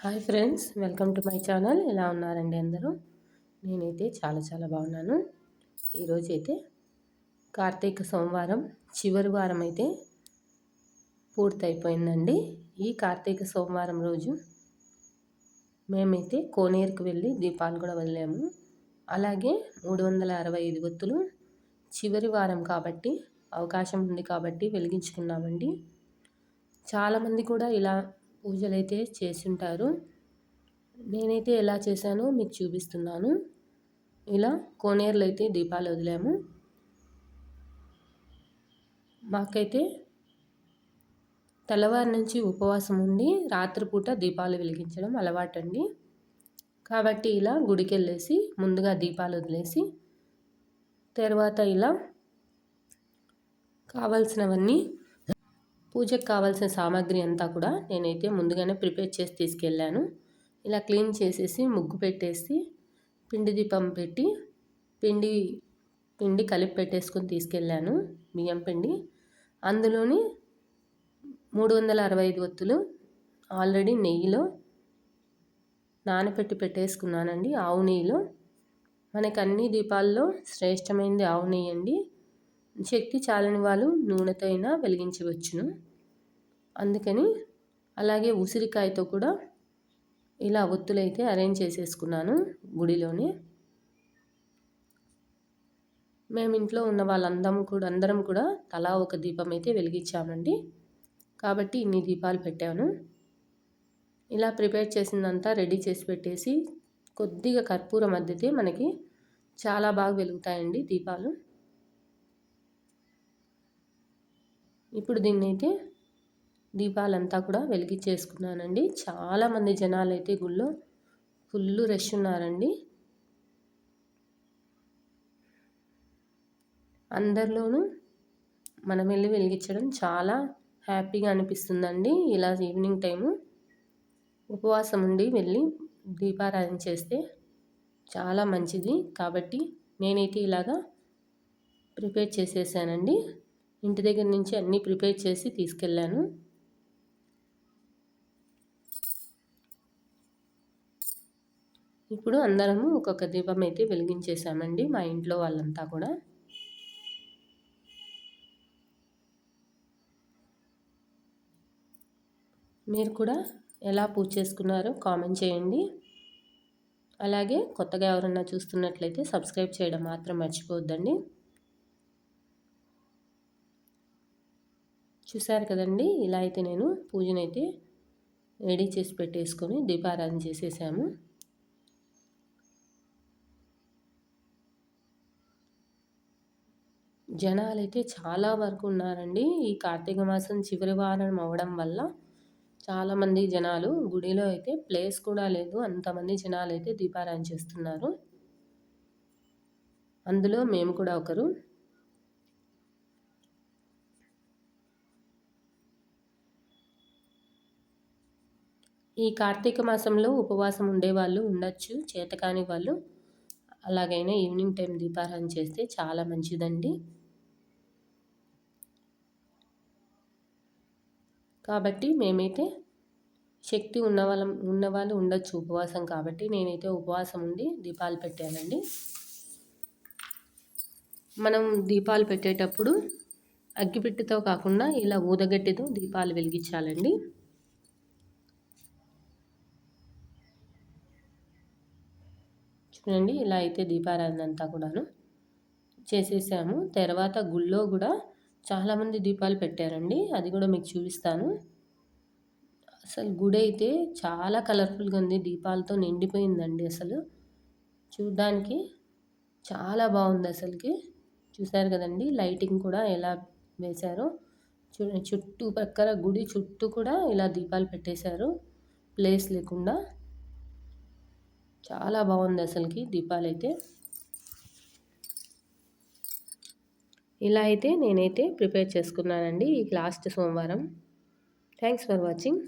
Hi friends, welcome to my channel. ఎలా ఉన్నారండి అందరూ? నేనైతే చాలా బాగున్నాను. ఈరోజైతే కార్తీక సోమవారం చివరి వారం అయితే పూర్తయిపోయిందండి. ఈ కార్తీక సోమవారం రోజు మేమైతే కోనేరుకు వెళ్ళి దీపాలు కూడా వదిలాము. అలాగే 365 ఒత్తులు చివరి వారం కాబట్టి అవకాశం ఉంది కాబట్టి వెలిగించుకున్నామండి. చాలామంది కూడా ఇలా పూజలు అయితే చేసుంటారు. నేనైతే ఎలా చేశానో మీకు చూపిస్తున్నాను. ఇలా కోనేరులో అయితే దీపాలు వదిలాము. మాకైతే తెల్లవారి నుంచి ఉపవాసం ఉండి రాత్రిపూట దీపాలు వెలిగించడం అలవాటండి. కాబట్టి ఇలా గుడికి వెళ్ళేసి ముందుగా దీపాలు వదిలేసి తర్వాత ఇలా కావాల్సినవన్నీ పూజకు కావాల్సిన సామాగ్రి అంతా కూడా నేనైతే ముందుగానే ప్రిపేర్ చేసి తీసుకెళ్ళాను. ఇలా క్లీన్ చేసేసి ముగ్గు పెట్టేసి పిండి దీపం పెట్టి పిండి కలిపి పెట్టేసుకొని తీసుకెళ్ళాను. బియ్యం పిండి అందులోని 365 ఒత్తులు ఆల్రెడీ నెయ్యిలో నానబెట్టి పెట్టేసుకున్నానండి. ఆవు నెయ్యిలో మనకు అన్ని దీపాల్లో శ్రేష్టమైనది ఆవు నెయ్యి అండి. శక్తి చాలని వాళ్ళు నూనెతో అయినా వెలిగించవచ్చును. అందుకని అలాగే ఉసిరికాయతో కూడా ఇలా ఒత్తులైతే అరేంజ్ చేసేసుకున్నాను గుడిలోనే. మేము ఇంట్లో ఉన్న అందరం కూడా తలా ఒక దీపం అయితే వెలిగించామండి. కాబట్టి ఇన్ని దీపాలు పెట్టాను. ఇలా ప్రిపేర్ చేసిందంతా రెడీ చేసి పెట్టేసి కొద్దిగా కర్పూరం అద్దితే మనకి చాలా బాగా వెలుగుతాయండి దీపాలు. ఇప్పుడు దీన్నైతే దీపాలంతా కూడా వెలిగించేసుకున్నానండి. చాలామంది జనాలు అయితే గుళ్ళో ఫుల్ రష్ ఉన్నారండి. అందరిలోనూ మనం వెళ్ళి వెలిగించడం చాలా హ్యాపీగా అనిపిస్తుందండి. ఇలా ఈవినింగ్ టైము ఉపవాసం ఉండి వెళ్ళి దీపారాధన చేస్తే చాలా మంచిది. కాబట్టి నేనైతే ఇలాగా ప్రిపేర్ చేసేసానండి. ఇంటి దగ్గర నుంచి అన్నీ ప్రిపేర్ చేసి తీసుకెళ్ళాను. ఇప్పుడు అందరము ఒక్కొక్క దీపం అయితే వెలిగించేసామండి, మా ఇంట్లో వాళ్ళంతా కూడా. మీరు కూడా ఎలా పూజ చేసుకున్నారో కామెంట్ చేయండి. అలాగే కొత్తగా ఎవరన్నా చూస్తున్నట్లయితే సబ్స్క్రైబ్ చేయడం మాత్రం మర్చిపోవద్దండి. చూసారు కదండి, ఇలా అయితే నేను పూజనైతే రెడీ చేసి పెట్టేసుకొని దీపారాధన చేసేసాము. జనాలైతే చాలా వరకు ఉన్నారండి. ఈ కార్తీక మాసం చివరి వారం అవ్వడం వల్ల చాలామంది జనాలు గుడిలో అయితే ప్లేస్ కూడా లేదు, అంతమంది జనాలు అయితే దీపారాధన చేస్తున్నారు. అందులో మేము కూడా ఒకరు. ఈ కార్తీక మాసంలో ఉపవాసం ఉండేవాళ్ళు ఉండొచ్చు, చేతకాని వాళ్ళు అలాగైనా ఈవినింగ్ టైం దీపారాధన చేస్తే చాలా మంచిదండి. కాబట్టి మేమైతే శక్తి ఉన్నవాళ్ళు ఉండొచ్చు ఉపవాసం, కాబట్టి నేనైతే ఉపవాసం ఉండి దీపాలు పెట్టానండి. మనం దీపాలు పెట్టేటప్పుడు అగ్గిపెట్టెతో కాకుండా ఇలా ఊదగడ్డితో దీపాలు వెలిగించాలండి. చూడండి, ఇలా అయితే దీపారాధన అంతా కూడాను చేసేసాము. తర్వాత గుళ్ళో కూడా చాలామంది దీపాలు పెట్టారండి, అది కూడా మీకు చూపిస్తాను. అసలు గుడి అయితే చాలా కలర్ఫుల్గా ఉంది, దీపాలతో నిండిపోయిందండి. అసలు చూడ్డానికి చాలా బాగుంది అసలుకి. చూసారు కదండి, లైటింగ్ కూడా ఎలా వేశారో చూడండి. చుట్టుపక్కల గుడి చుట్టూ కూడా ఇలా దీపాలు పెట్టేశారు, ప్లేస్ లేకుండా. చాలా బాగుంది అసలుకి దీపాలు అయితే. ఇలా అయితే నేనైతే ప్రిపేర్ చేసుకున్నానండి ఈ లాస్ట్ సోమవారం. Thanks for watching.